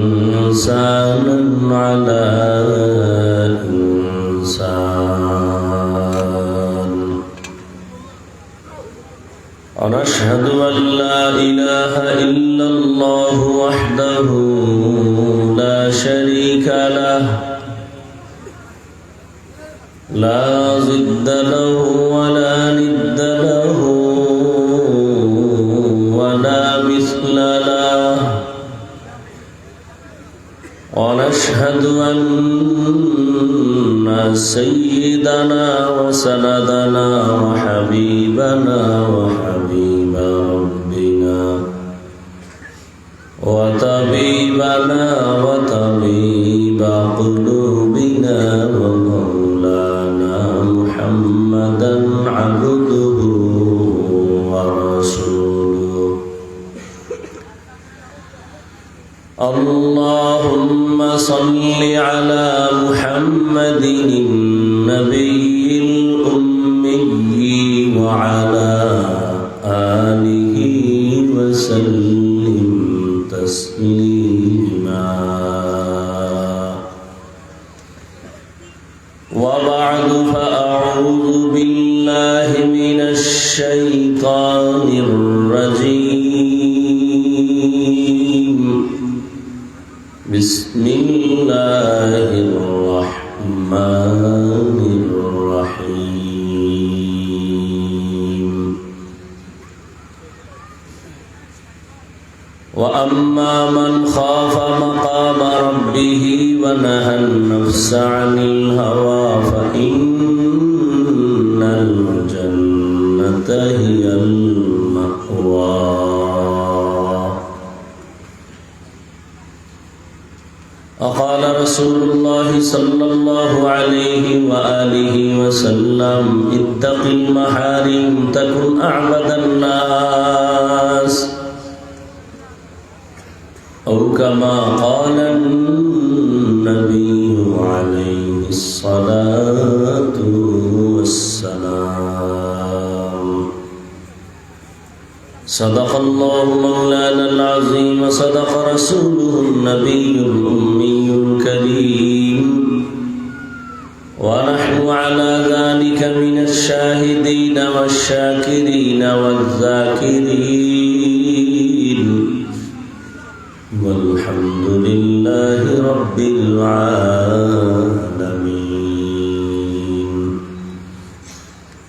وإنسانا على إنسان ونشهد أن لا إله إلا الله وحده لا شريك له لا ضد له ولا ند له ولا مثل له ونشهد أن سيدنا وسندنا وحبيبنا وحبيب ربنا وطبيبنا وطبيب قلوبنا ومولانا محمدا عبده ورسوله اللهم صل على محمد النبي الأمي وعلى آله وسلم تسليما وبعد فأعوذ بالله من الشيطان الرجيم بسم الله الرحمن الرحيم وأما من خاف مقام ربه ونهى النفس عن الهوى فإن الجنة هي المأوى وقال رسول الله صلى الله عليه وآله وسلم اتق المحارم تكن أعبد الناس أو كما قال النبي عليه الصلاة والسلام صدق الله مولانا العظيم وصدق رسوله النبي الأمي الكريم ونحن على ذلك من الشاهدين والشاكرين والذاكرين والحمد لله رب العالمين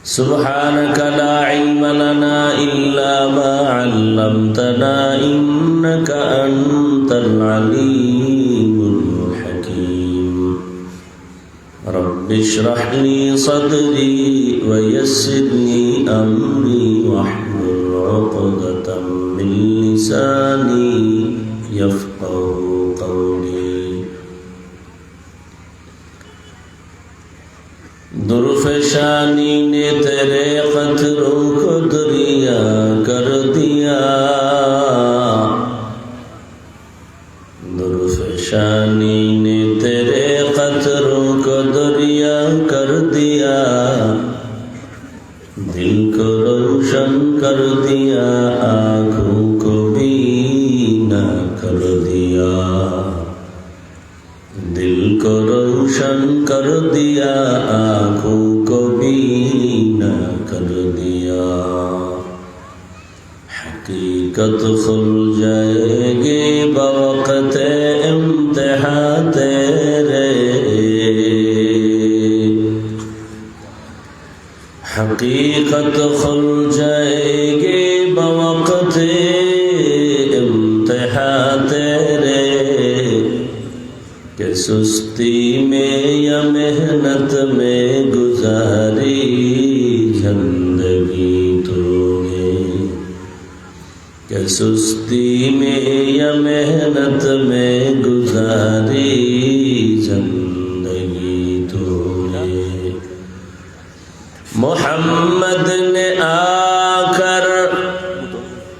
سبحانك لا علم لنا إلا ما علمتنا إنك أنت العليم الحكيم رب اشرح لي صدري ويسر لي أمري واحلل عقدة من لساني يفقهوا قولي दुर्फशानी ने तेरे कतरों को दरिया कर दिया दुर्फशानी ने तेरे कतरों को दरिया कर दिया दिल को रोशन कर दिया आँखों को बीना कर दिया दिल को रोशन कर दिया आँखों को बीना कर दिया हकीकत खुल जाएगी बवक़्त इम्तिहान तेरे हकीकत खुल जाएगी बवक़्त इम्तिहान तेरे कि सुस्ती में या मेहनत में गुजारी जिंदगी तूने कि सुस्ती में या मेहनत में गुजारी जिंदगी तूने मोहम्मद ने आकर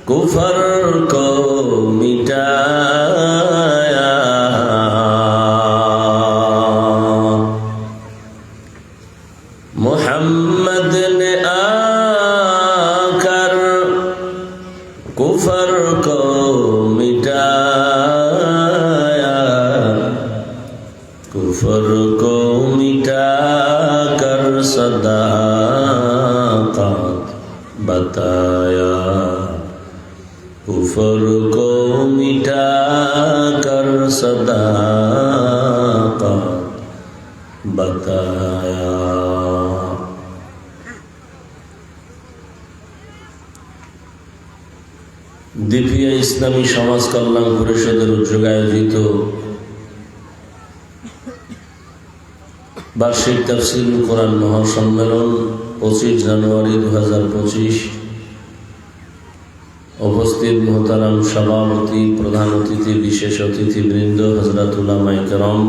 कुफर को मिटाया मोहम्मद ने कुफर को मिटा कर सदाकत बताया, कुफर को मिटा कर सदाकत बताया। দীপিয়া ইসলামী সমাজ কল্যাণ পরিষদের উদ্যোগে আয়োজিত বার্ষিক তাফসীরুল কোরআন মহাসম্মেলন 25 জানুয়ারি 2025। উপস্থিত মোহতারাম সভাপতি, প্রধান অতিথি, বিশেষ অতিথিবৃন্দ, হযরত উলামায়ে কেরাম,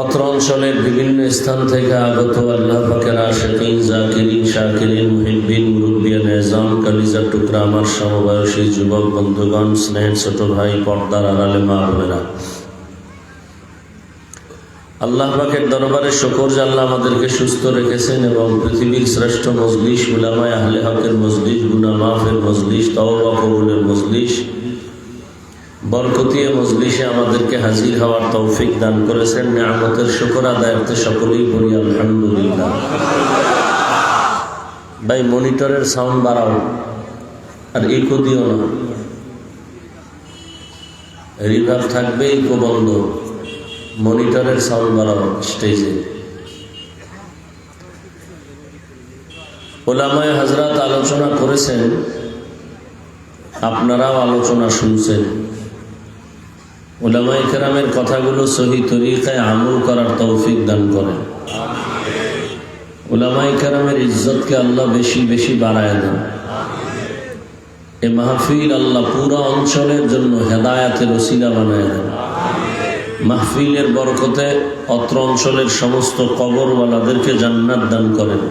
অত্র অঞ্চলের বিভিন্ন স্থান থেকে আগত আল্লাহ পাকের আশিকিন, জাকিরিন, শাকিরিন, মুহিব্বিন, মুরব্বিয়ান এজাম, কলিজার টুকরা আমার সমবয়সী যুবক বন্ধুগণ, স্নেহের ছোট ভাই, পর্দার আড়ালে মা বোনেরা, আল্লাহ পাকের দরবারে শুকর যে আল্লাহ আমাদেরকে সুস্থ রেখেছেন এবং পৃথিবীর শ্রেষ্ঠ মজলিস, উলামায়ে আহলে হকের মজলিস, গুনাহ মাফের মজলিস, তওবা কবুলের মজলিস, বরকতিয়া মজলিসে আমাদেরকে হাজির হওয়ার তৌফিক দান করেছেন। নিয়ামতের শুকর আদায়ার্থে সকলেই বলি আলহামদুলিল্লাহ। ভাই মনিটরের সাউন্ড বাড়াও আর ইকো দিও না, রিভার্ব থাকবে, ইকো বন্ধ। মনিটরের সাউন্ড বাড়াও স্টেজে। উলামায়ে হযরত আলোচনা করেছেন, আপনারাও আলোচনা শুনছেন। উলামায়ে কেরামের কথাগুলো সহি তরিকায় আমল করার তৌফিক দান করেন। উলামায়ে কেরামের ইজ্জতকে আল্লাহ বেশি বেশি বাড়ায় দেন। এ মাহফিল আল্লাহ পুরো অঞ্চলের জন্য হেদায়াতের ওসিলা বানায় দেন। মাহফিলের বরকতে অত্র অঞ্চলের সমস্ত কবরওয়ালাদেরকে জান্নাত দান করেন।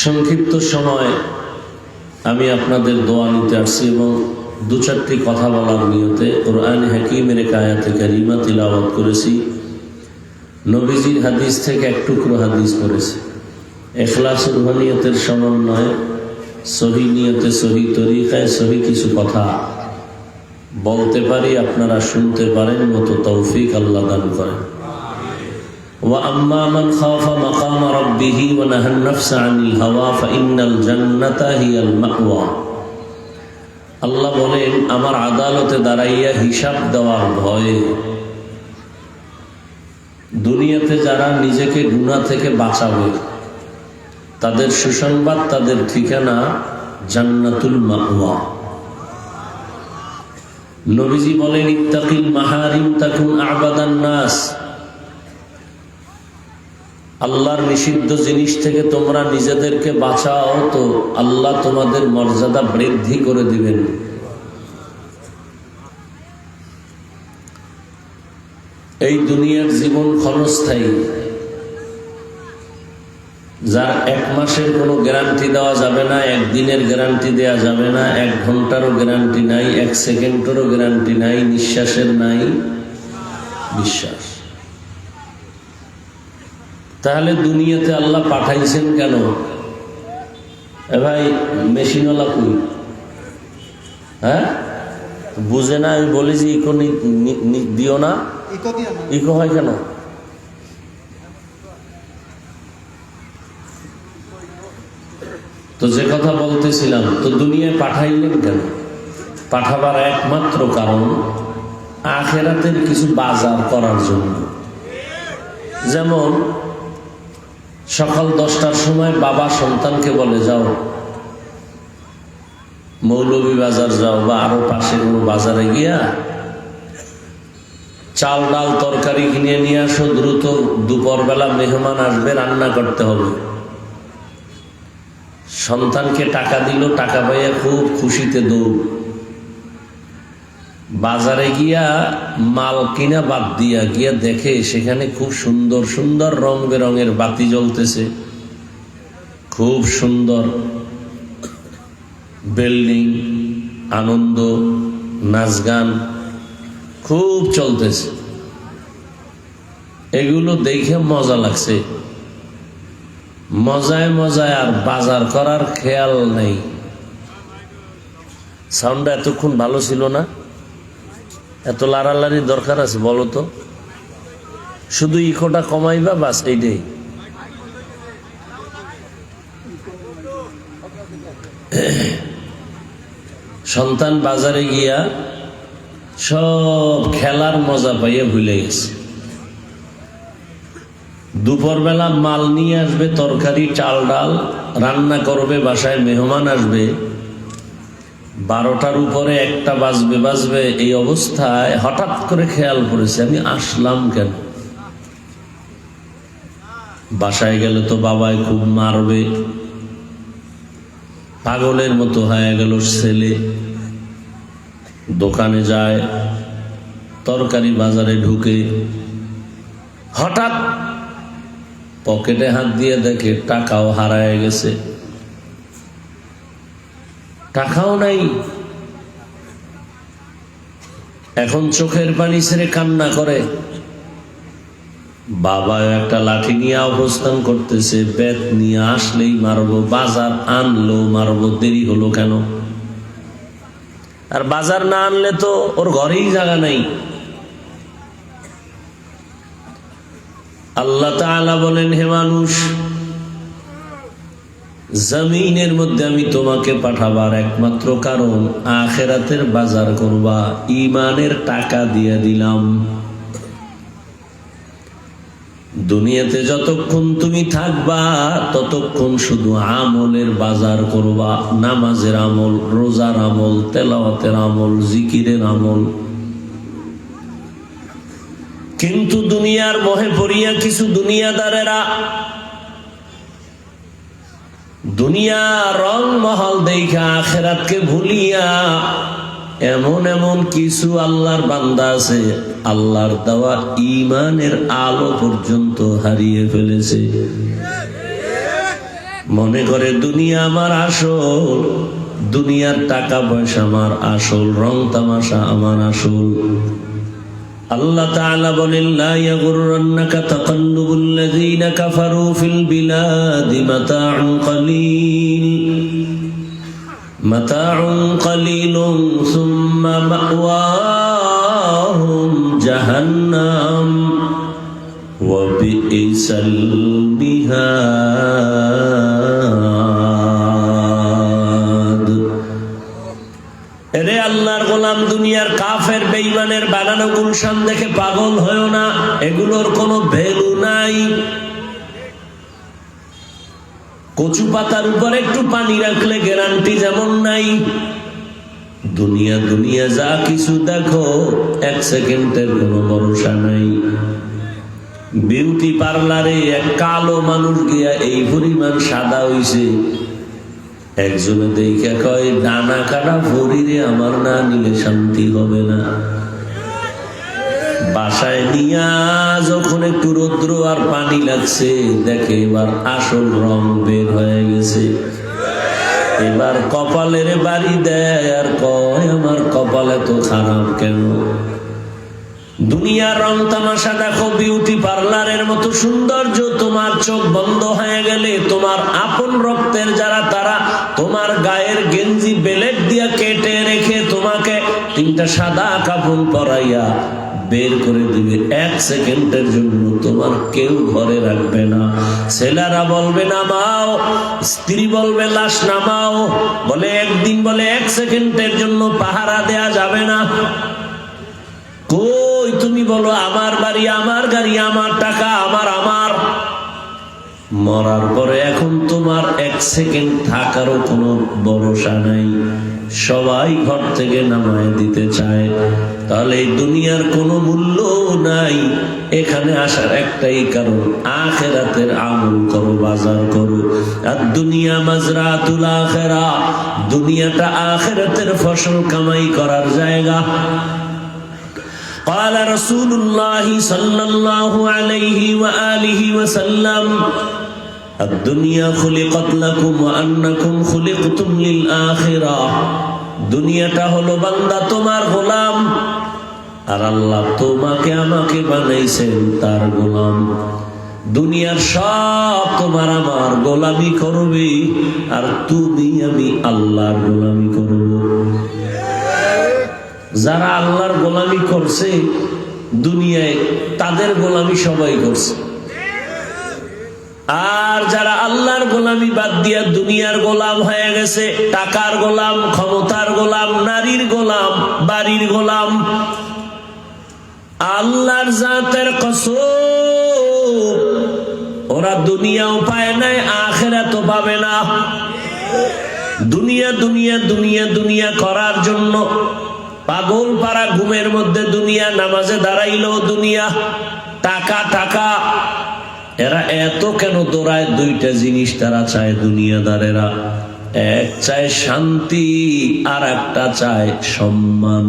সংক্ষিপ্ত সময় আমি আপনাদের দোয়া নিতে আসছি এবং দু চারটি কথা বলার নিয়তে কোরআন হাকিমের এক আয়াতে কারিমা তিলাওয়াত করেছি। নবীজির হাদিস থেকে এক টুকরো হাদিস পড়েছি। ইখলাস রুহানিয়তের সমন্বয়ে সহি নিয়তে, সহি তরিকায়, সহি কিছু কথা বলতে পারি, আপনারা শুনতে পারেন মতো তৌফিক আল্লাহ দান করেন। وَأَمَّا مَنْ خَافَ مَقَامَ رَبِّهِ وَنَهَى النَّفْسَ عَنِ الْهَوَى فَإِنَّ الْجَنَّةَ هِيَ الْمَأْوَى। আল্লাহ বলেন, আমার আদালতে দাঁড়াইয়া হিসাব দেওয়ার ভয়ে দুনিয়াতে যারা নিজেকে গুনাহ থেকে বাঁচাবে তাদের সুসংবাদ, তাদের ঠিকানা জান্নাতুল মাওয়া। নবীজি বলেন, ইত্তাকিল মাহারিম তাকুন আবাদান নাস। আল্লাহর নিষিদ্ধ জিনিস থেকে তোমরা নিজেদেরকে বাঁচাও তো আল্লাহ তোমাদের মর্যাদা বৃদ্ধি করে দিবেন। এই দুনিয়ার জীবন ক্ষণস্থায়ী। যার 1 মাসের কোনো গ্যারান্টি দেওয়া যাবে না, 1 দিনের গ্যারান্টি দেওয়া যাবে না, 1 ঘন্টারও গ্যারান্টি নাই, 1 সেকেন্ডেরও গ্যারান্টি নাই, নিঃশ্বাসের নাই বিশ্বাস। তাহলে দুনিয়াতে আল্লাহ পাঠাইছেন কেন? এ ভাই মেশিনওয়ালা কই? হ্যাঁ বুঝে না? আমি বলি যে ইকো দিও না। ইকো হয় কেন? তো যে কথা বলতেছিলাম, তো দুনিয়ায় পাঠাইলেন কেন? পাঠাবার একমাত্র কারণ আখিরাতের কিছু বাজার করার জন্য। যেমন সকাল 10টার সময় বাবা সন্তানকে বলে, যাও মৌলভী বাজার যাও বা আরো পাশে কোনো বাজারে গিয়া চাল ডাল তরকারি কিনে নিয়ে আসো, দ্রুত দুপুরবেলা মেহমান আসবে, রান্না করতে হবে। সন্তানকে টাকা দিল, টাকা পাইয়া খুব খুশিতে দৌড়। বাজারে গিয়া মাল কিনা বাদ দিয়া গিয়া দেখে সেখানে খুব সুন্দর সুন্দর রং বেরঙের বাতি জ্বলতেছে, খুব সুন্দর বিল্ডিং, আনন্দ, নাচ গান খুব চলতেছে। এগুলো দেখে মজা লাগছে, মজায় মজায় আর বাজার করার খেয়াল নেই। সাউন্ডটা এতক্ষণ ভালো ছিল না? এত লাড়ালাড়ি দরকার আছে বলো তো? শুধু ইকোটা কমাইবা, বাস এইটাই। সন্তান বাজারে গিয়া সব খেলার মজা পাইয়া ভুলে গেছে। দুপুরবেলা মাল নিয়ে আসবে, তরকারি চাল ডাল রান্না করবে, বাসায় মেহমান আসবে, 12টার উপরে 1টা বাজবে। এই অবস্থায় হঠাৎ করে খেয়াল করেছে আমি আসলাম কেন। বাসায় গেলে তো বাবাই খুব মারবে, পাগলের মতো হয়ে গেল ছেলে। দোকানে যায়, তরকারি বাজারে ঢুকে, হঠাৎ পকেটে হাত দিয়ে দেখে টাকাও হারায় গেছে, টাকাও নাই। এখন চোখের পানি ছেড়ে কান্না করে। বাবা একটা লাঠি নিয়ে অবস্থান করতেছে, বেত নিয়ে আসলেই মারবো, বাজার আনলো মারবো, দেরি হলো কেন? আর বাজার না আনলে তো ওর ঘরেই জায়গা নাই। আল্লাহ তাআলা বলেন, হে মানুষ, জমিনের মধ্যে আমি তোমাকে পাঠাবার একমাত্র কারণ আখিরাতের বাজার করবা, ঈমানের টাকা দিয়ে দিলাম। দুনিয়াতে যতক্ষণ তুমি থাকবা ততক্ষণ শুধু আমলের বাজার করবা, নামাজের আমল, রোজার আমল, তেলাওয়াতের আমল, জিকিরের আমল। কিন্তু দুনিয়ার মোহে পড়িয়া কিছু দুনিয়াদারেরা দুনিয়া রং মহল দেখা আখিরাতকে ভুলিয়া এমন এমন কিছু আল্লাহর বান্দা আছে, আল্লাহর দেওয়া ঈমানের আলো পর্যন্ত হারিয়ে ফেলেছে। মনে করে দুনিয়া আমার আসল, দুনিয়ার টাকা পয়সা আমার আসল, রং তামাশা আমার আসল। আল্লাহ তাআলা বলেন, লা ইয়াগুররান্নাকা তাকাল্লুবুল লাযীনা কাফারু ফিল বিলাদি মাতাউন কলিল সুম্মা মাওয়াহুম জাহান্নাম ওয়া বিইসাল মিহাদ। এরে আল্লাহর গোলাম, দুনিয়ার কাফের বেঈমানের বানানো গুলশান দেখে পাগল হয়ো না, এগুলোর কোনো ভ্যালু নাই। কচু পাতার উপর একটু পানি রাখলে গ্যারান্টি যেমন নাই, দুনিয়া দুনিয়া যা কিছু দেখো 1 সেকেন্ডের কোনো ভরসা নাই। বিউটি পার্লারে এক কালো মানুষ গিয়া এই পরিমাণ সাদা হইছে, একজনে দেখে কয়, ডানা কাটা ভরিরে আমার না নিলে শান্তি হবে না। বাসায় নিয়া যখন একটু রৌদ্র আর পানি লাগছে, দেখে এবার আসল রং বের হয়ে গেছে। এবার কপালের বাড়ি দেয় আর কয়, আমার কপালে তো খারাপ কেন? দুনিয়ার রং তামাশা দেখো, বিউটি পার্লারের মতো সৌন্দর্য। তোমার চোখ বন্ধ হয়ে গেলে তোমার আপন রক্তের যারা, তারা তোমার গায়ের গেঞ্জি বেলেট দিয়া কেটে রেখে তোমাকে 3টা সাদা কাপড় পরাইয়া বের করে দিবে। 1 সেকেন্ডের জন্য তোমার কেউ ঘরে রাখবে না। ছেলেরা বলবে নামাও, স্ত্রী বলবে লাশ নামাও, বলে একদিন, বলে 1 সেকেন্ডের জন্য পাহারা দেয়া যাবে না। কই তুমি বলো আমার বাড়ি, আমার গাড়ি, আমার টাকা, আমার। মরার পরে এখন তোমার 1 সেকেন্ড থাকারও কোনো ভরসা নাই, সবাই ঘর থেকে নামায় দিতে চায়। তাহলে এই দুনিয়ার কোনো মূল্য নাই। এখানে আসার একটাই কারণ, আখিরাতের আমল করো, বাজার করো। আর দুনিয়া মাজরাতুল আখিরা, দুনিয়াটা আখিরাতের ফসল কামাই করার জায়গা। قال رسول الله صلى الله عليه وآله وسلم الدنيا خلقت لكم وأنكم خلقتم للآخرة। দুনিয়াটা হলো বান্দা তোমার গোলাম, আর আল্লাহ তোমাকে আমাকে বানাইছেন তার গোলাম। দুনিয়ার সব তোমার আমার গোলামি করবে, আর তুমি আমি আল্লাহর গোলামি করব। যারা আল্লাহর গোলামি করছে দুনিয়ায়, তাদের গোলামি সবাই করছে। আর যারা আল্লাহর গোলামি বাদ দিয়া দুনিয়ার গোলাম হয়ে গেছে, টাকার গোলাম, ক্ষমতার গোলাম, নারীর গোলাম, বাড়ির গোলাম, আল্লাহর জাতের কসম, ওরা দুনিয়াও পায় নাই, আখিরাতও পাবে না। দুনিয়া দুনিয়া দুনিয়া দুনিয়া করার জন্য পাগল পাড়া ঘুমের মধ্যে দুনিয়া, নামাজে দাঁড়াইলেও দুনিয়া, টাকা টাকা। এরা এত কেন দৌড়ায়? দুইটা জিনিস তারা চায় দুনিয়াদারেরা, এক চায় শান্তি আর একটা চায় সম্মান।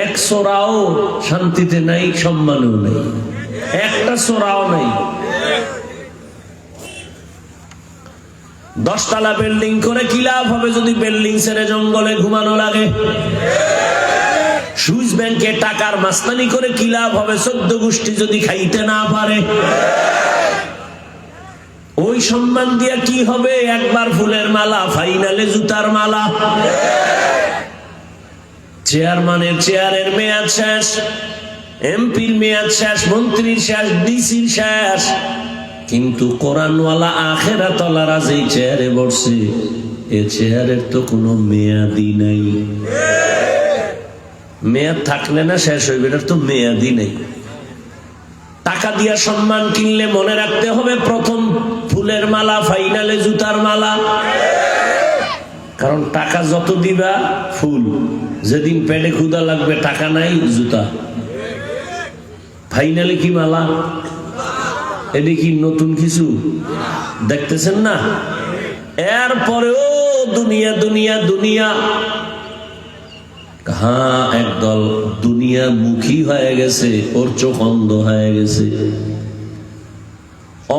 এক সোরাও শান্তিতে নাই, সম্মানেও নেই, একটা সোরাও নাই। 10 তলা বিল্ডিং করে কি লাভ হবে যদি বিল্ডিং ছেড়ে জঙ্গলে ঘুমানো লাগে? সুইস ব্যাংকে টাকার মাস্তানি করে কি লাভ হবে 14 গোষ্ঠী যদি খাইতে না পারে? ওই সম্মান দিয়া কি হবে? একবার ফুলের মালা, ফাইনালে জুতার মালা। চেয়ারম্যানের চেয়ারের মেয়াদ শেষ, এমপির মেয়াদ শেষ, মন্ত্রীর শেষ, ডিসির শেষ, কিন্তু কোরআনওয়ালা আখিরাতওয়ালারা যেই চেয়ারে বসছে, এ চেয়ারের তো কোনো মেয়াদই নাই। মেয়াদ থাকলে না শেষ হইবে, এটার তো মেয়াদই নেই। টাকা দিয়া সম্মান কিনলে মনে রাখতে হবে প্রথম ফুলের মালা, ফাইনালে জুতার মালা। কারণ টাকা যত দিবা ফুল, যেদিন পেটে ক্ষুধা লাগবে টাকা নাই, জুতা। ফাইনালে কি মালা? এটা কি নতুন কিছু দেখতেছেন না? এরপরেও দুনিয়া দুনিয়া দুনিয়া। হ্যাঁ, একদল দুনিয়া মুখী হয়ে গেছে, ওর চোখ অন্ধ হয়ে গেছে।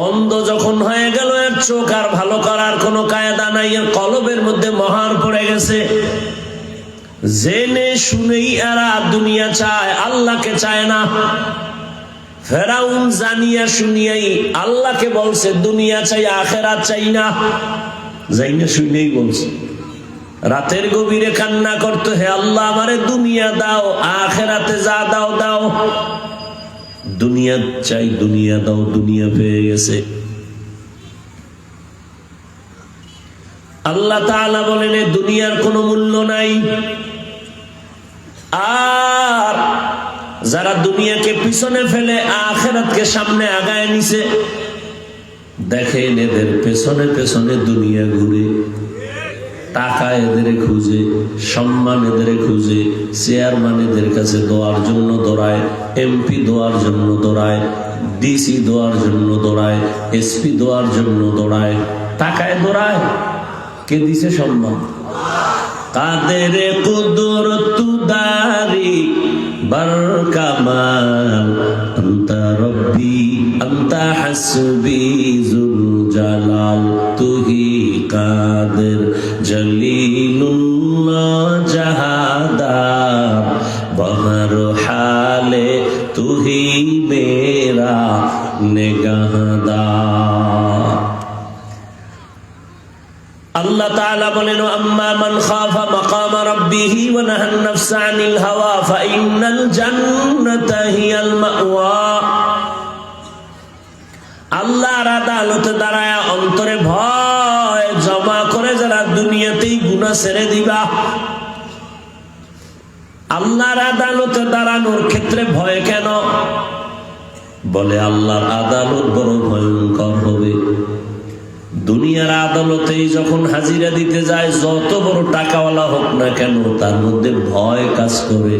অন্ধ যখন হয়ে গেল, এর চোখ আর ভালো করার কোনো কায়দা নাই, এর কলবের মধ্যে মহার পড়ে গেছে। জেনে শুনেই এরা দুনিয়া চায়, আল্লাহকে চায় না। ফেরাউন জানিয়া শুনিয়াই আল্লাহকে বলছে দুনিয়া চাই, আখিরাত চাই না। যাই না শুনেই বলছে, রাতের গভীরে কান্না করতো, হে আল্লাহ আমারে দুনিয়া দাও, আখিরাতে যা দাও দাও। দুনিয়া চাই, দুনিয়া দাও, দুনিয়া পেয়ে গেছে। আল্লাহ তাআলা বলেন এই দুনিয়ার কোনো মূল্য নাই। আর যারা দুনিয়াকে পিছনে ফেলে আখিরাতকে সামনে আগায় নিছে, দেখেন এদের পেছনে পেছনে দুনিয়া ঘুরে। টাকা এদের খুঁজে, সম্মান এদের খুঁজে, চেয়ারম্যান এদের কাছে দোয়ার জন্য দৌড়ায়, এমপি দোয়ার জন্য দৌড়ায়, ডিসি দোয়ার জন্য দৌড়ায়, এসপি দোয়ার জন্য দৌড়ায়। টাকায় দৌড়ায়, কে দিছে সম্মান? কাদের কুদরত দারি বরকামাল, আনতা রব্বি আনতা হাসবি জুল জালাল, তুহি কাদের জলিলুল্লাহ জাহাদার, বহর হালে তুহি মেরা নিগাহদার। আল্লাহ তাআলা বলেন আম্মা মান খাফা মাকাম রাব্বিহি ওয়া নাহান নাফসা আনিল হাওয়া ফাইন্নাল জান্নাতা হিয়াল মাওয়া। আল্লাহর আদালতে দাঁড়ায় অন্তরে ভয় জমা করে যারা দুনিয়াতেই গুনাহ ছেড়ে দিবা, আল্লাহর আদালতে দাঁড়ানোর ক্ষেত্রে ভয় কেন? বলে আল্লাহর আদালত বড় ভয়ঙ্কর হবে। দুনিয়ার আদালতেই যখন হাজিরা দিতে যায়, যত বড় টাকাওয়ালা হোক না কেন, তার মধ্যে ভয় কাজ করে।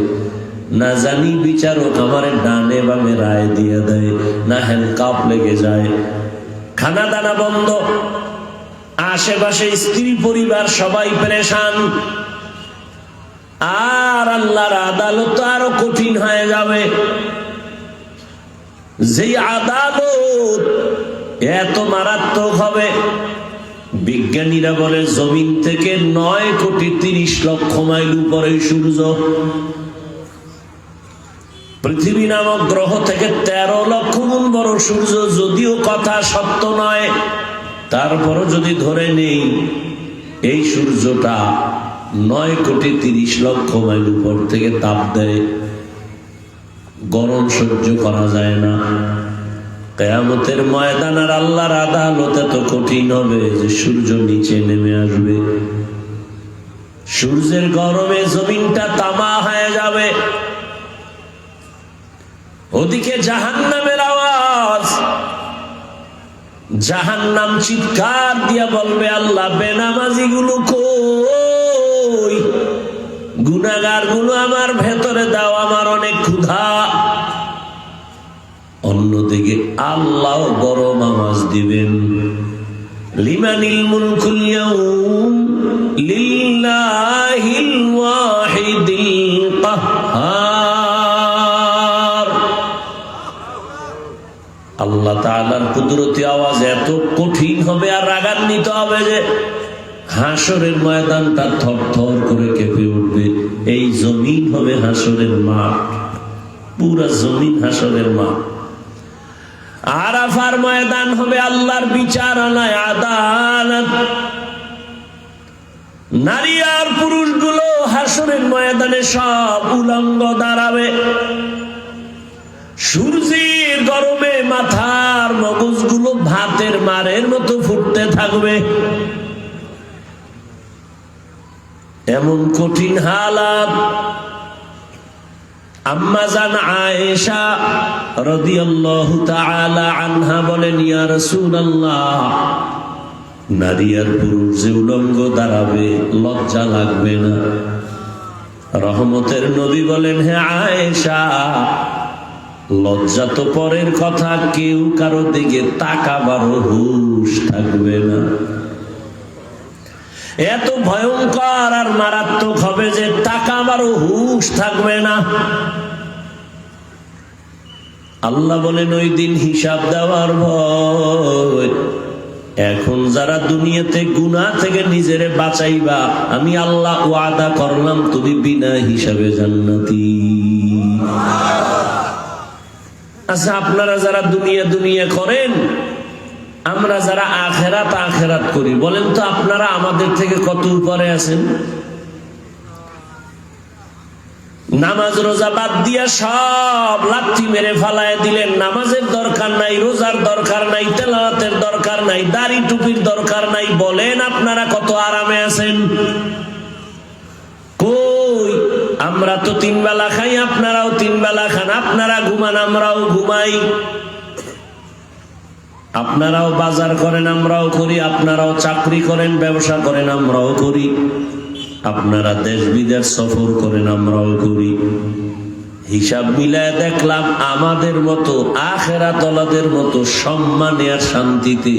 না জানি বিচারক আমারে ডানে বামে রায় দিয়ে দেয়, না হ্যান্ডকাপ লেগে যায়, খানা দানা বন্ধ, আশেপাশে স্ত্রী পরিবার সবাই পেরেশান। আর আল্লাহর আদালত তো আরো কঠিন হয়ে যাবে। যেই আদালত এত মারাত্মক হবে, বিজ্ঞানীরা বলে জমিন থেকে 9,30,00,000 মাইল উপরে সূর্য, পৃথিবী নামক গ্রহ থেকে 13 লক্ষ গুণ বড় সূর্য। যদিও কথা সত্য নয়, তারপরও যদি ধরে নেই এই সূর্যটা 9,30,00,000 মাইল উপর থেকে তাপ দেয়, গরম সহ্য করা যায় না। কিয়ামতের ময়দান আর আল্লাহর আদালত এত কঠিন হবে যে সূর্য নিচে নেমে আসবে, সূর্যের গরমে জমিনটা তামা হয়ে যাবে। ওদিকে জাহান্নামের আওয়াজ, জাহান্নাম চিৎকার দিয়া বলবে, আল্লাহ বেনামাজি গুলো কই, গুনাহগার গুলো আমার ভেতরে দাও, আমার অনেক ক্ষুধা। অন্যদিকে আল্লাহ গরম আওয়াজ দিবেন, লিমানিল মুলকুল ইয়াউম লিল্লাহিল ওয়াহিদিল কাহ্হার। আল্লাহ তাআলার কুদরতি আওয়াজ এত কঠিন হবে আর রাগান্বিত হবে যে হাসরের ময়দানটা থরথর করে কেঁপে উঠবে। এই জমিন হবে হাসরের মাঠ, পুরা জমিন হাসরের মাঠ। আরাফার ময়দান হবে আল্লাহর বিচারালয়, আদালত। নারী আর পুরুষগুলো হাসরের ময়দানে সব উলঙ্গ দাঁড়াবে। সূর্যের গরমে মাথার মগজগুলো ভাতের মারের মতো ফুটতে থাকবে। এমন কঠিন হালাত। আম্মা জান আয়েশা রাদিয়াল্লাহু তাআলা আনহা বলেন, ইয়া রাসূলুল্লাহ, নারী আর পুরুষ যে উলঙ্গ দাঁড়াবে লজ্জা লাগবে না? রহমতের নবী বলেন, হে আয়েশা, লজ্জা তো পরের কথা, কেউ কারো দিকে তাকাবারও হুঁশ থাকবে না। এত ভয়ঙ্কর আর মারাত্মক হবে যে তাকাবারও হুঁশ থাকবে না। আল্লাহ বলেন, ওই দিন হিসাব দেওয়ার ভয়। এখন যারা দুনিয়াতে গুনাহ থেকে নিজেরে বাঁচাইবা, আমি আল্লাহ ওয়াদা করলাম তুমি বিনা হিসাবে জান্নাতি। আচ্ছা, আপনারা যারা দুনিয়া দুনিয়া করেন, আমরা যারা আখেরাত আখেরাত করি, বলেন তো আপনারা আমাদের থেকে কত উপরে আছেন? নামাজ রোজা বাদ দিয়া সব লাথি মেরে ফালায় দিলেন। নামাজের দরকার নাই, রোজার দরকার নাই, তেলাওয়াতের দরকার নাই, দাড়ি টুপির দরকার নাই। বলেন আপনারা কত আরামে আছেন? কই, আমরা তো 3 বেলা খাই, আপনারাও 3 বেলা খান। আপনারা ঘুমান, আমরাও ঘুমাই। আপনারাও বাজার করেন, আমরাও করি। আপনারাও চাকরি করেন, ব্যবসা করেন, আমরাও করি। আপনারা দেশ বিদেশ সফর করেন, আমরাও করি। হিসাব মিলায় দেখলাম আমাদের মতো আখিরাতওয়ালাদের মতো সম্মানে আর শান্তিতে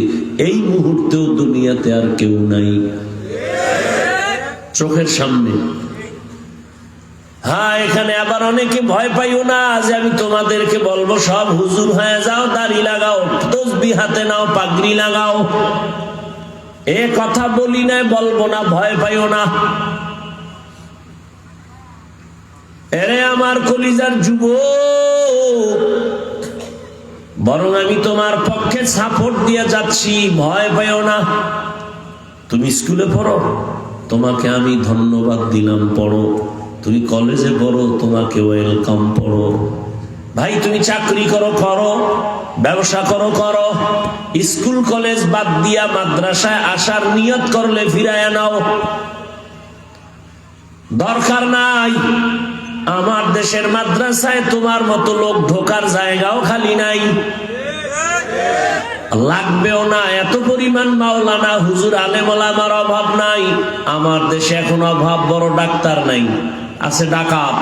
এই মুহূর্তেও দুনিয়াতে আর কেউ নাই। চোখের সামনে। হ্যাঁ, এখানে আবার অনেকে ভয় পাইও না যে আমি তোমাদেরকে বলবো সব হুজুর হয়ে যাও, দাড়ি লাগাও, তসবিহ হাতে নাও, পাগড়ি লাগাও। এ কথা বলি না, বলবো না, ভয় পাইও না। এরে আমার কলিজার যুবক, বরং আমি তোমার পক্ষে সাপোর্ট দিয়ে যাচ্ছি, ভয় পাইও না। তুমি স্কুলে পড়ো, তোমাকে আমি ধন্যবাদ দিলাম, পড়ো। তুমি কলেজে পড়ো, তোমাকে ওয়েলকাম, পড়ো। ভাই তুমি চাকরি করো, করো। ব্যবসা করো, করো। স্কুল কলেজ বাদ দিয়া মাদ্রাসায় আসার নিয়ত করলে ফিরায় নাও। দরকার নাই। আমার দেশের মাদ্রাসায় তোমার মতো লোক ঢোকার জায়গাও খালি নাই, লাগবেও না। এত পরিমাণ মাওলানা হুজুর আলেম ওলামার অভাব নাই। আমার দেশে এখন অভাব বড় ডাক্তার নাই, আছে ডাকাত।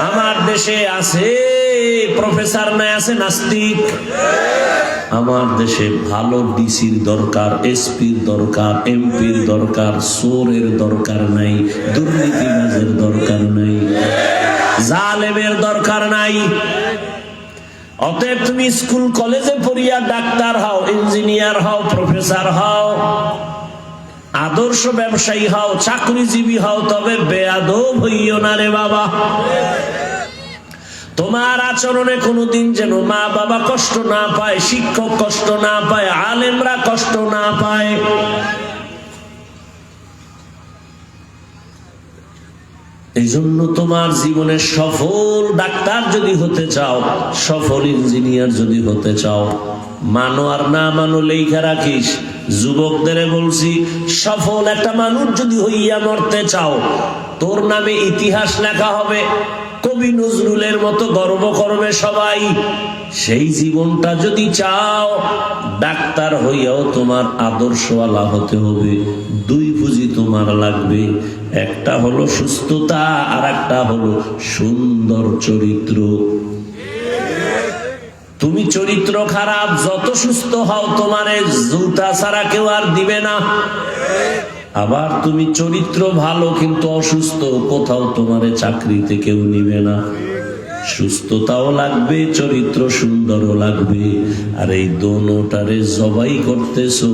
আমার দেশে আছে প্রফেসর নাই, আছে নাস্তিক। আমার দেশে ভালো ডিসির দরকার, এসপির দরকার, এমপির দরকার, চোরের দরকার নাই, দুর্নীতিবাজের দরকার নাই, জালেমের দরকার নাই। অতএব তুমি স্কুল কলেজে পড়িয়া ডাক্তার হও, ইঞ্জিনিয়ার হও, প্রফেসর হও, আদর্শ ব্যবসায়ী হও, চাকরিজীবী হও, তবে বেয়াদব হইও না রে বাবা। তোমার আচরণে কোনোদিন যেন মা বাবা কষ্ট না পায়, শিক্ষক কষ্ট না পায়, আলেমরা কষ্ট না পায়। এই জন্য তোমার জীবনে সফল ডাক্তার যদি হতে চাও, সফল ইঞ্জিনিয়ার যদি হতে চাও, মানো আর না মানো লেখা রাখিস। যুবকদের বলছি, সফল একটা মানুষ যদি হইয়া মরতে চাও, তোর নামে ইতিহাস লেখা হবে, কবি নজরুলের মতো গর্ব করবে সবাই। সেই জীবনটা যদি চাও, ডাক্তার হইয়াও তোমার আদর্শওয়ালা হতে হবে। দুই পুঁজি তোমার লাগবে, একটা হলো সুস্থতা, আর একটা হলো সুন্দর চরিত্র। তুমি চরিত্র খারাপ, যত সুস্থ হও তোমারে জুতা ছাড়া কেউ আর দিবে না। আবার তুমি চরিত্র ভালো কিন্তু অসুস্থ, কোথাও তোমারে চাকরিতে কেউ নিবে না। সুস্থতাও লাগবে, চরিত্র সুন্দরও লাগবে। আর এই দোনোটারে জবাই করতেছো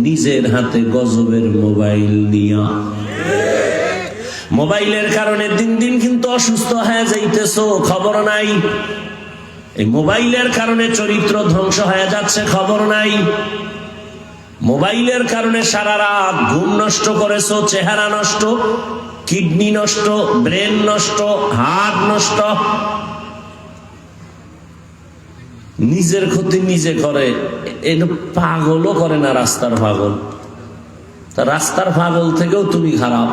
নিজের হাতে গজবের মোবাইল নিয়া। মোবাইলের কারণে দিন দিন কিন্তু অসুস্থ হয়ে যাইতেছো, খবর নাই। এই মোবাইলের কারণে চরিত্র ধ্বংস হয়ে যাচ্ছে, খবর নাই। মোবাইলের কারণে সারা রাত ঘুম নষ্ট করেছো, চেহারা নষ্ট, কিডনি নষ্ট, ব্রেন নষ্ট, হার্ট নষ্ট। নিজের ক্ষতি নিজে করে। এটা পাগলও করে না, রাস্তার পাগল। তা রাস্তার পাগল থেকেও তুমি খারাপ।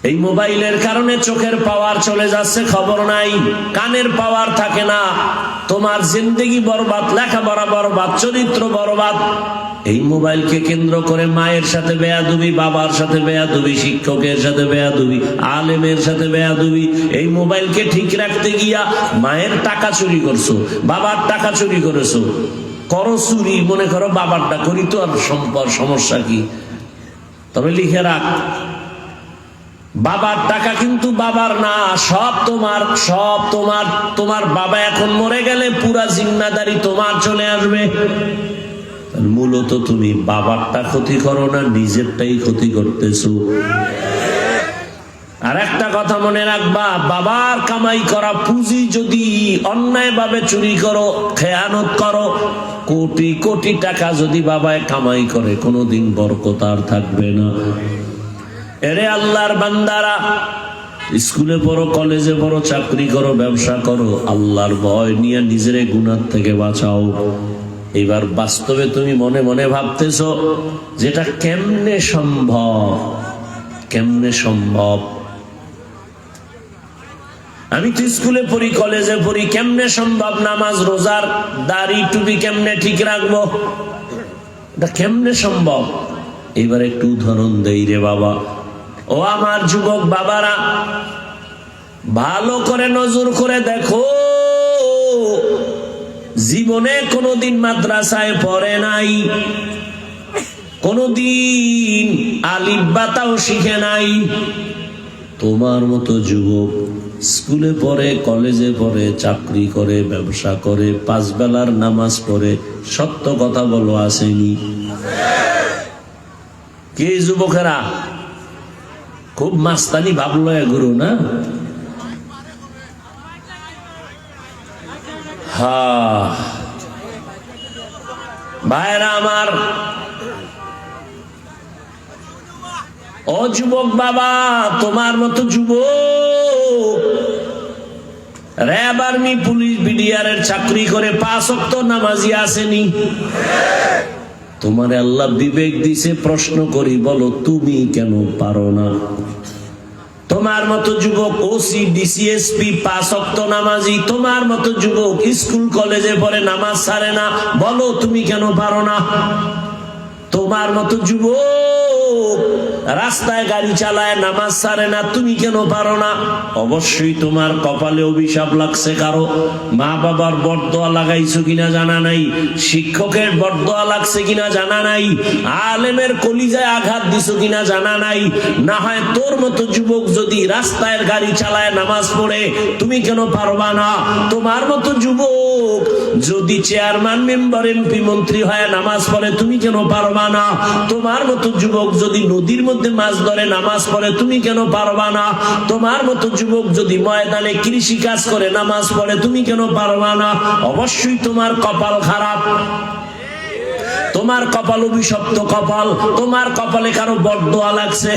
এই মোবাইলের কারণে চোখের পাওয়ার চলে যাচ্ছে, খবর নাই। কানের পাওয়ার থাকে না, তোমার জিন্দেগি বরবাদ, লেখাপড়া বরবাদ, চরিত্র বরবাদ। এই মোবাইলকে কেন্দ্র করে মায়ের সাথে বেয়াদবি, বাবার সাথে বেয়াদবি, শিক্ষকের সাথে বেয়াদবি, আলেমের সাথে বেয়াদবি। এই মোবাইলকে ঠিক রাখতে গিয়া মায়ের টাকা চুরি করছো, বাবার টাকা চুরি করেছো। করো চুরি, মনে করো বাবারটা করি তো আর সমস্যা কি? তবে লিখে রাখ, বাবার টাকা কিন্তু বাবার না, সব তোমার, সব তোমার। তোমার বাবা এখন মরে গেলে পুরা জিম্মাদারি তোমার চলে আসবে। মূলত তুমি বাবারটা ক্ষতি করো না, নিজেরটাই ক্ষতি করতেছো। আর একটা কথা মনে রাখবা, বাবার কামাই করা পুঁজি যদি অন্যায়ভাবে চুরি করো, খেয়ানত করো, কোটি কোটি টাকা যদি বাবায় কামাই করে, কোনোদিন বরকত আর থাকবে না। এরে আল্লাহর বান্দারা, স্কুলে পড়ো, কলেজে পড়ো, চাকরি করো, ব্যবসা করো, আল্লাহর ভয় নিয়ে নিজের গুনাহ থেকে বাঁচাও। এবার বাস্তবে তুমি মনে মনে ভাবতেছো যেটা কেমনে সম্ভব, কেমনে সম্ভব? আমি তো স্কুলে পড়ি, কলেজে পড়ি, কেমনে সম্ভব নামাজ রোজার দাড়ি টুপি কেমনে ঠিক রাখবো? এটা কেমনে সম্ভব? এবার একটু উদাহরণ দেই রে বাবা। ও আমার যুবক বাবারা, ভালো করে নজর করে দেখো, জীবনে কোনোদিন মাদ্রাসায় পড়ে নাই, কোনোদিন আলিফ বাতাও শিখে নাই। তোমার মতো যুবক স্কুলে পড়ে, কলেজে পড়ে, চাকরি করে, ব্যবসা করে, 5 বেলার নামাজ পড়ে, সত্য কথা বলো আসেনি? কে যুবকেরা খুব মাস্তানি ভাবলো গুরু না? হ্যাঁ ভাইরা আমার, ও যুবক বাবা, তোমার মতো যুবক র্যাব, আর্মি, পুলিশ, বিডিআর এর চাকরি করে 5 ওয়াক্ত নামাজি আসেনি? তোমার আল্লাহ বিবেক দিছে, প্রশ্ন করি, বলো তুমি কেন পারো না? তোমার মতো যুবক ওসি, ডিসিএসপি, 5 ওয়াক্ত নামাজি, তোমার মতো যুবক স্কুল কলেজে পড়ে, নামাজ ছাড়ে না, বলো তুমি কেন পারো না? তোমার মতো যুবক রাস্তায় গাড়ি চালায়, নামাজ ছাড়ে না, তুমি কেন পারো না? অবশ্যই তোমার কপালে অভিশাপ লাগছে কারো, মা বাবার বরদোয়া লাগাইছো কিনা জানা নাই, শিক্ষকের বরদোয়া লাগছে কিনা জানা নাই, আলেমের কলিজায় আঘাত দিছো কিনা জানা নাই। না হয় তোর মতো যুবক যদি রাস্তায় গাড়ি চালায়, নামাজ পড়ে, তুমি কেন পারবা না? তোমার মতো যুবক যদি চেয়ারম্যান, মেম্বার, এমপি, মন্ত্রী হয়, নামাজ পড়ে, তুমি কেন পারবা না? তোমার মতো যুবক যদি নদীর মধ্যে মাছ ধরে, নামাজ পড়ে, তুমি কেন পারবা না? তোমার মতো যুবক যদি ময়দানে কৃষি কাজ করে, নামাজ পড়ে, তুমি কেন পারবা না? অবশ্যই তোমার কপাল খারাপ, তোমার কপাল অভিশপ্ত কপাল, তোমার কপালে কারো বরদোয়া লাগছে।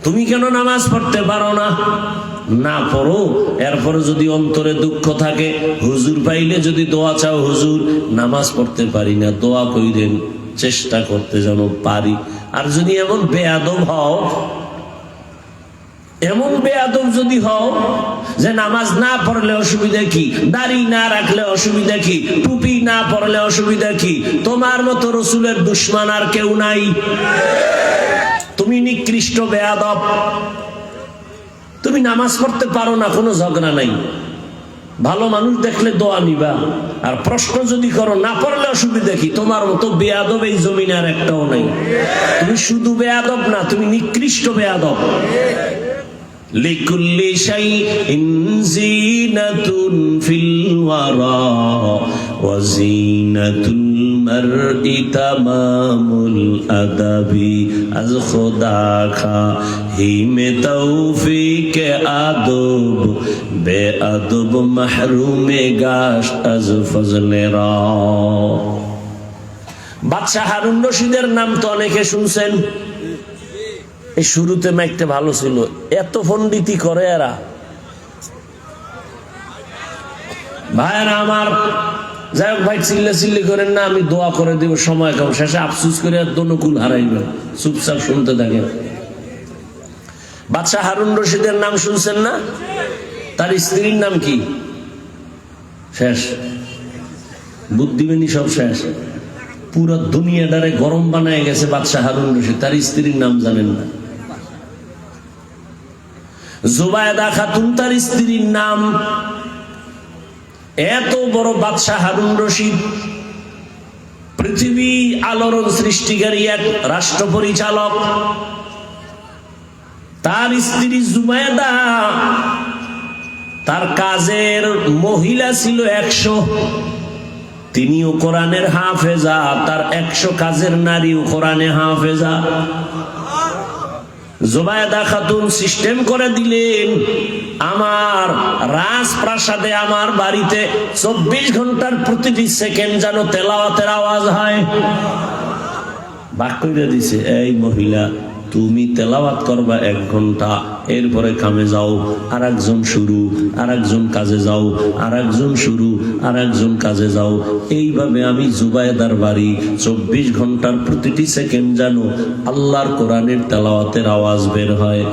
তুমি কেন নামাজ পড়তে পারো না? না পড়ো, এরপরে যদি অন্তরে দুঃখ থাকে, হুজুর পাইলে যদি দোয়া চাও, হুজুর নামাজ পড়তে পারি না, দোয়া কইরেন, চেষ্টা করতে যেন পারি। আর যদি এমন বেয়াদব হও, এমন বেয়াদব যদি হও যে নামাজ না পড়লে অসুবিধা কি, দাড়ি না রাখলে অসুবিধা কি, টুপি না পড়লে অসুবিধা কি, তোমার মতো রসুলের দুশমন আর কেউ নাই। তুমি নিকৃষ্ট বেয়াদব, তুমি নামাজ পড়তে পারো না, কোনো ঝগড়া নাই, ভালো মানুষ দেখলে দোয়া নিবা। আর প্রশ্ন যদি করো না পড়লে অসুবিধা কি, তোমার মতো বেয়াদব এই জমিনে আর একটাও নাই। তুমি শুধু বেয়াদব না, তুমি নিকৃষ্ট বেয়াদব। লিকুল্লি শাইইন জিনাতুন ফিল ওয়ারা ওয়া জিনাতুল মারই তামামুল আদাবি আজ খোদা খা হিমে তৌফিক আদব বেআদব মাহরুমে গাশ আজ ফজলে রা। বাদশাহ হারুন রশিদের নাম তো অনেকে শুনছেন। এই শুরুতে মাইকটা ভালো ছিল, এত পণ্ডিতি করে এরা। ভাইরা আমার, যাই হোক ভাই, চিল্লি করেন না, আমি দোয়া করে দিব, সময় কম, শেষে আফসুস করে দনুকুল হারাইবেন। চুপচাপ শুনতে থাকেন। বাদশাহ হারুন রশিদের নাম শুনছেন না? তার স্ত্রীর নাম কি? শেষ, বুদ্ধিমানী সব শেষ। পুরো দুনিয়াটারে গরম বানায় গেছে বাদশাহ হারুন রশিদ, তার স্ত্রীর নাম জানেন না। জুবায়দা খাতুন তার স্ত্রীর নাম। এত বড় বাদশাহ হারুন রশিদ, পৃথিবী আলোড়ন সৃষ্টিকারী এক রাষ্ট্র পরিচালক, তার স্ত্রী জুবায়দা, তার কাজের মহিলা ছিল 100। তিনিও কোরআনের হাফেজা, তার 100 কাজের নারীও কোরআনে হাফেজা। জুবায়দা খাতুন সিস্টেম করে দিলেন, আমার রাজপ্রাসাদে, আমার বাড়িতে 24 ঘন্টার প্রতিটি সেকেন্ড যেন তেলাওয়াতের আওয়াজ হয়। বাক করে দিছে, এই মহিলা তুমি তেলাওয়াত করবা 1 ঘন্টা, এরপরে কামে যাও, আর একজন শুরু, আর একজন কাজে যাও, আর একজন শুরু, আর একজন কাজে যাও। এইভাবে আমি জুবায়দার বাড়ি 24 ঘন্টার প্রতিটি সেকেন্ড যেন আল্লাহর কোরআনের তেলাওয়াতের আওয়াজ বের হয়।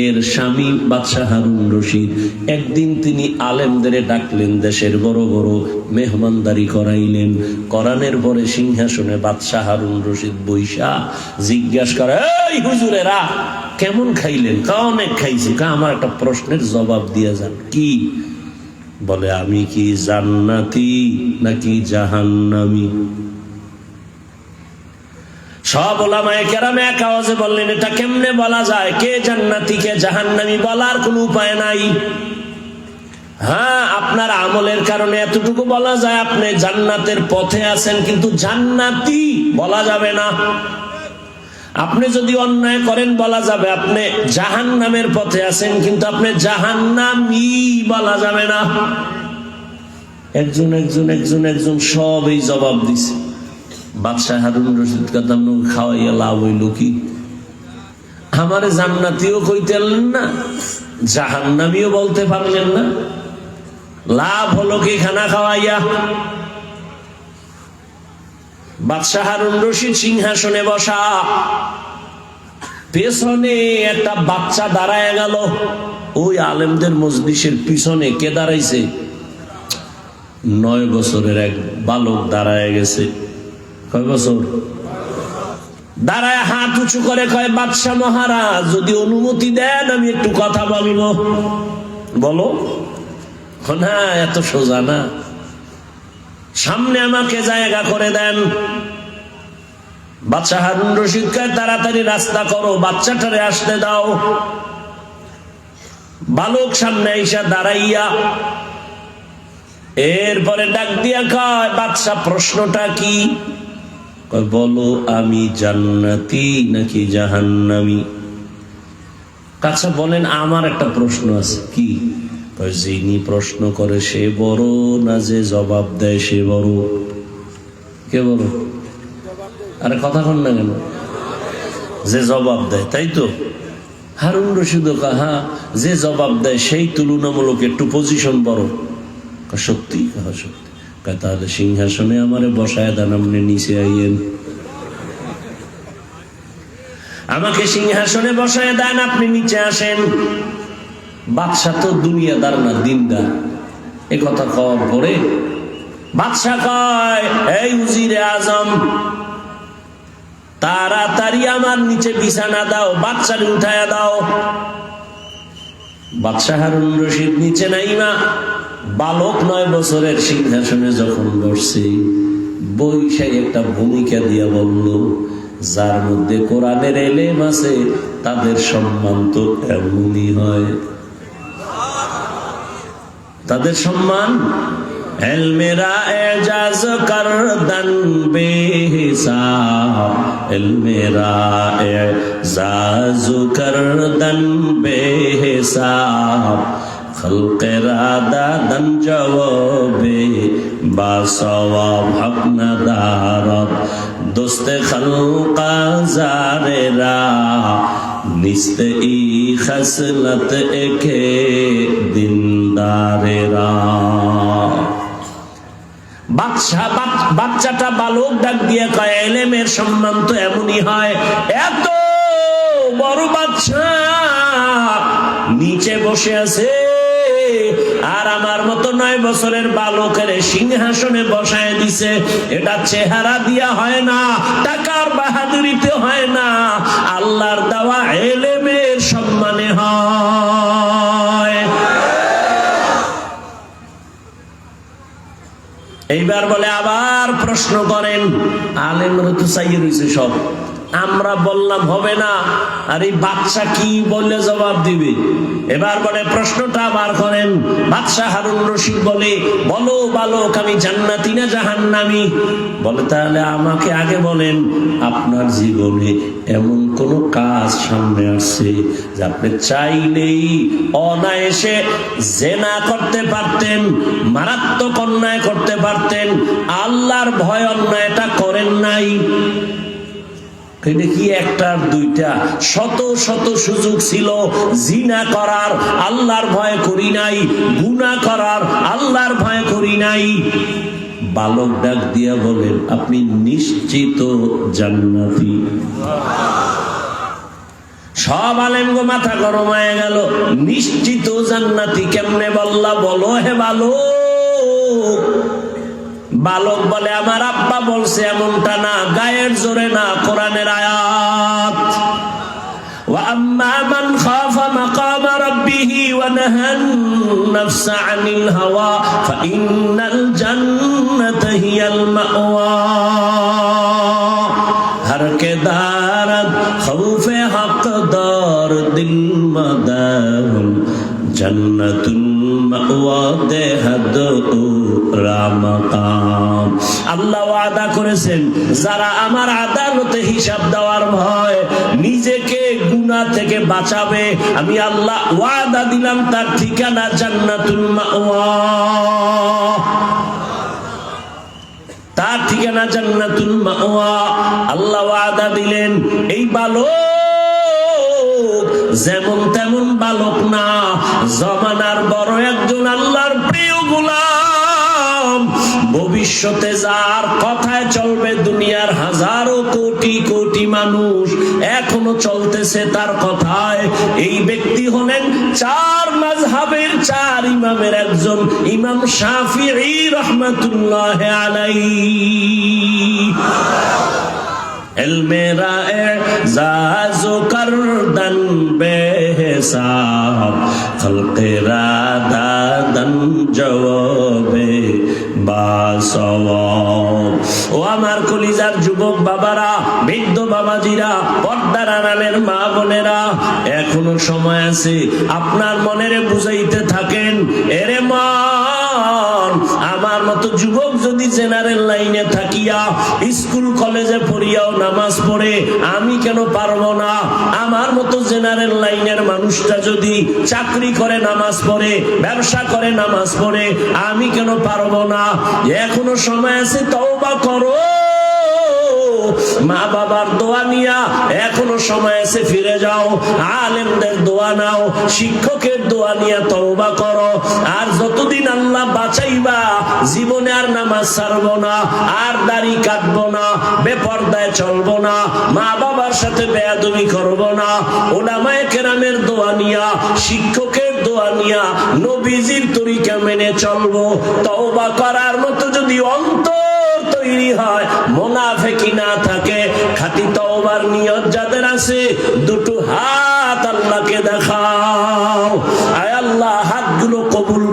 এর স্বামী বাদশাহ হারুন রশিদ একদিন তিনি আলেমদের ডাকলেন, দেশের বড় বড় মেহমানদারি করাইলেন। কোরআনের পরে সিংহাসনে বাদশাহ হারুন রশিদ বৈশা জিজ্ঞাসা করে, এই হুজুরেরা কেমন খাইলেন? অনেক খাইছি। আমার একটা প্রশ্নের জবাব দিয়ে যান। কি? বলে, আমি কি জান্নাতি নাকি জাহান্নামী? সব ওলামায়ে কেরাম এক আওয়াজে বললেন, এটা কেমনে বলা যায়? কে জান্নাতি কে জাহান্নামী বলার কোনো উপায় নাই। হ্যাঁ, আপনার আমলের কারণে এতটুকু বলা যায়, আপনি জান্নাতের পথে আছেন, কিন্তু জান্নাতি বলা যাবে না। আপনি যদি অন্যায় করেন বলা যাবে আপনি জাহান্নামের পথে আছেন, কিন্তু আপনি জাহান্নামী বলা যাবে না। একজন একজন একজন একজন সব এই জবাব দিছে। বাদশাহ হারুন রশিদ কাদাম খাওয়াইয়া লাভ হইল কি? আমারে জান্নাতিও কইতে পারলেন না, জাহান্নামীও বলতে পারলেন না, লাভ হলো কি খানা খাওয়াইয়া? বাদশাহ হারুন রশিদ সিংহাসনে বসা, পেছনে একটা বাচ্চা দাঁড়ায় গেল। ওই আলেমদের মজলিসের পিছনে কে দাঁড়াইছে? 9 বছরের এক বালক দাঁড়ায় গেছে। কয় বছর? দাঁড়ায় হাত উঁচু করে কয়, বাদশাহ মহারাজ যদি অনুমতি দেন আমি একটু কথা বলব। বলো। না, এত সোজা না, সামনে আমাকে জায়গা করে দেন। বাদশাহ হারুন রশিদ কয়, তাড়াতাড়ি রাস্তা করো, বাচ্চাটারে আসতে দাও। বালক সামনে আইসা দাঁড়াইয়া এরপরে ডাক দিয়া কয়, বাদশাহ প্রশ্নটা কি? কয়, বলো আমি জান্নাতি নাকি জাহান্নামী? আচ্ছা বলেন, আমার একটা প্রশ্ন আছে। কি? যিনি প্রশ্ন করে সে বড় না যে জবাব দেয় সে বড়? কে বড়? আরে কথা কন না কেন? যে জবাব দেয়, তাই তো? হারুন রশিদ কাহা যে জবাব দেয় সেই তুলনামূলক একটু পজিশন বড়। সত্যি কাহা সত্যি। তাহলে সিংহাসনে আমারে বসায় দেন, আপনি নিচে আইয়েন। আমাকে সিংহাসনে বসায় দেন, আপনি নিচে আসেন। বাদশা তো দুনিয়াদার না, দিনদার। এ কথা কওয়ার পরে বাদশা কয়, এই উজিরে আজম, তাড়াতাড়ি আমার নিচে বিছানা দাও, বাচ্চারে উঠায়া দাও। বাদশা হারুন রশিদ নিচে নাইমা বালক 9 বছরের সিংহাসনে যখন বসছে, বৈশাই একটা ভূমিকা দিয়া বলল, যার মধ্যে কোরআনের এলেম আছে তাদের সম্মান তো এমনই হয়। তাদের সম্মান এলমেরা এজাজ করদন বেহিসাব, এলমেরা এজাজ করদন বেহিসাব, খলকেরা দাদন জওয়াবে বাসওয়াব হক নদারত, দোস্তে খলকা জারেরা নিস্তে ই খসলত একে দিনদারেরা। বাচ্চাটা বালক ডাক দিয়ে কয়, এলেমের সম্মান তো এমনই হয়। এত বড় বাচ্চা নিচে বসে আছে, আর আমার মতো 9 বছরের বালকের সিংহাসনে বসায় দিছে। এটা চেহারা দিয়া হয় না, টাকার বাহাদুরিতে হয় না, আল্লাহর দেওয়া এলেমের সম্মানে হয়। এইবার বলে আবার প্রশ্ন করেন, আলেমরা তো চাইয়ে রয়েছে সব, আমরা বললাম হবে না, আর এই বাচ্চা কি বললে জবাব দিবে। এবার বলে প্রশ্নটা আবার করেন। বাদশা হারুন রশিদ বলে, বলো বালক, আমি জান্নাতি না জাহান্নামী? বলে তাহলে আমাকে আগে বলেন, আপনার জীবনে এমন কোন কাজ সামনে আসছে যে আপনি চাইলেই অনায়াসে জেনা করতে পারতেন, মারাত্মক অন্যায় করতে পারতেন, আল্লাহর ভয় অন্যায়টা করেন নাই? কি একটা দুইটা, শত শত সুযোগ ছিল জিনা করার, আল্লাহর ভয় করি নাই, গুনাহ করার, আল্লাহর ভয় করি নাই। বালক ডাক দিয়া বলেন, আপনি নিশ্চিত জান্নাতি। সব আলেমগো মাথা গরম হয়ে গেল, নিশ্চিত জান্নাতি কেমনে বললা? বলো হে বালক। বালক বলে, আমার আব্বা বলছে, এমনটা না, গায়ের জোরে না, কোরআনের আয়াত। ওয়া আম্মা মান খাফা মাকাম রাব্বিহি ওয়া নাহান নাফসা আনিল হাওয়া ফাইন্নাল জান্নাতা হিয়াল মাওয়া। हर के दारद खौफे हकदार दिल मदाहुल जन्नतुल मावा देहद রামাকাম। আল্লাহ ওয়াদা করেছেন, যারা আমার আদালতে হিসাব দেওয়ার ভয় নিজেকে গুনাহ থেকে বাঁচাবে, আমি আল্লাহ ওয়াদা দিলাম তার ঠিকানা জান্নাতুল মাওয়া, তার ঠিকানা জান্নাতুল মাওয়া। আল্লাহ ওয়াদা দিলেন। এই বালক যেমন তেমন বালক না, জমানার বড় একজন আল্লাহর প্রিয় গোলাম। ভবিষ্যতে যার কথায় চলবে দুনিয়ার হাজারো কোটি কোটি মানুষ, এখনো চলতেছে তার কথায়। এই ব্যক্তি হলেন 4 মাযহাবের 4 ইমামের একজন, ইমাম শাফিঈ রাহমাতুল্লাহ আলাইহি। এলমেরা এজাজো করদন বেহিসাব, খলকেরা দাদন জওয়াবে বাসওয়াব। ও আমার কলিজার যুবক বাবারা, বৃদ্ধ বাবাজিরা, পর্দার আড়ালের মা বোনেরা, এখনো সময় আছে। আপনার মনের বুঝাইতে থাকেন, এরে মন, আমার মতো যুবক যদি জেনারেল লাইনে থাকিয়া স্কুল কলেজে পড়িয়াও নামাজ পড়ে, আমি কেন পারবো না? আমার মতো জেনারেল লাইনের মানুষটা যদি চাকরি করে নামাজ পড়ে, ব্যবসা করে নামাজ পড়ে, আমি কেন পারবো না? এখনো সময় আছে, তওবা করো। মা বাবার দোয়া নিয়া এখনো সময় আছে, ফিরে যাও। আলেমদের দোয়া নাও, শিক্ষকের দোয়া নিয়ে তওবা করো। আর যতদিন আল্লাহ বাঁচাইবা, জীবনে আর নামাজ ছাড়বো না, আর দাড়ি কাটবো না, বেপরদায় চলবো না, মা বাবার সাথে বেয়াদবি করবো না। উলামায়ে কেরামের দোয়া নিয়া, শিক্ষকের দোয়া নিয়া, নবীজির তরিকা মেনে চলবো। তওবা করার মতো যদি অন্তর তৈরি হয়, মুনাফিকি না থাকে, খাঁটি তওবার নিয়ত যাদের আছে, দুটো হাত আল্লাহকে দেখাও। আয় আল্লাহ, হাতগুলো কবুল